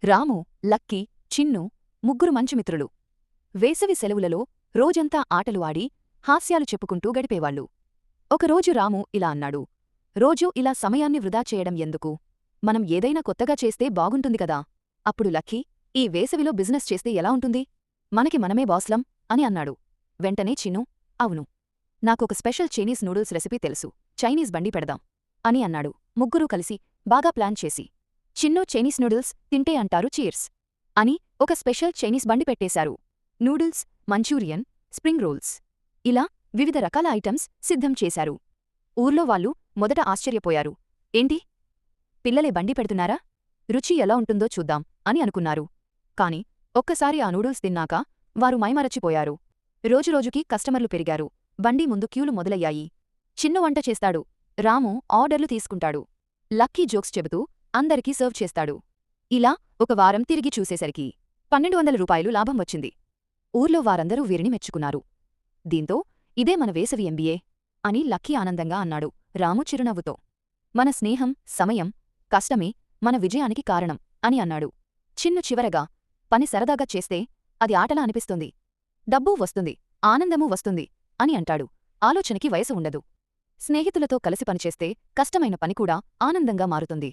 రాము, lucky, Chinnu ముగ్గురు మంచి మిత్రులు. వేసవి సెలవులలో రోజంతా ఆటలు ఆడి హాస్యాలు చెప్పుకుంటూ గడిపేవాళ్లు. ఒకరోజు రాము ఇలా అన్నాడు. రోజూ ఇలా సమయాన్ని వృధా చేయడం ఎందుకు? మనం ఏదైనా కొత్తగా చేస్తే బాగుంటుంది కదా. అప్పుడు లక్కీ, ఈ వేసవిలో బిజినెస్ చేస్తే ఎలా ఉంటుంది? మనకి మనమే బాస్లం అని అన్నాడు. వెంటనే చిన్ను, అవును, నాకొక స్పెషల్ చైనీస్ నూడిల్స్ రెసిపీ తెలుసు, చైనీస్ బండి పెడదాం అని అన్నాడు. ముగ్గురూ కలిసి బాగా ప్లాన్ చేసి చిన్ను చైనీస్ నూడిల్స్ తింటే అంటారు చీర్స్ అని ఒక స్పెషల్ చైనీస్ బండి పెట్టేశారు. నూడిల్స్, మంచూరియన్, స్ప్రింగ్ రోల్స్ ఇలా వివిధ రకాల ఐటమ్స్ సిద్ధం చేశారు. ఊర్లో వాళ్ళు మొదట ఆశ్చర్యపోయారు. ఏంటి, పిల్లలే బండి పెడుతున్నారా? రుచి ఎలా ఉంటుందో చూద్దాం అని అనుకున్నారు. కాని ఒక్కసారి ఆ నూడిల్స్ తిన్నాక వారు మైమరచిపోయారు. రోజురోజుకీ కస్టమర్లు పెరిగారు. బండి ముందు క్యూలు మొదలయ్యాయి. చిన్ను వంట చేస్తాడు, రాము ఆర్డర్లు తీసుకుంటాడు, లక్కీ జోక్స్ చెబుతూ అందరికీ సర్వ్ చేస్తాడు. ఇలా ఒక వారం తిరిగి చూసేసరికి 1200 రూపాయలు లాభం వచ్చింది. ఊర్లో వారందరూ వీరిని మెచ్చుకున్నారు. దీంతో ఇదే మన వేసవి ఎంబీఏ అని లక్కీ ఆనందంగా అన్నాడు. రాము చిరునవ్వుతో, మన స్నేహం, సమయం, కష్టమే మన విజయానికి కారణం అని అన్నాడు. చిన్ను చివరగా, పని సరదాగా చేస్తే అది ఆటలా అనిపిస్తుంది, డబ్బూ వస్తుంది, ఆనందమూ వస్తుంది అని అంటాడు. ఆలోచనకి వయసు ఉండదు. స్నేహితులతో కలిసి పనిచేస్తే కష్టమైన పని కూడా ఆనందంగా మారుతుంది.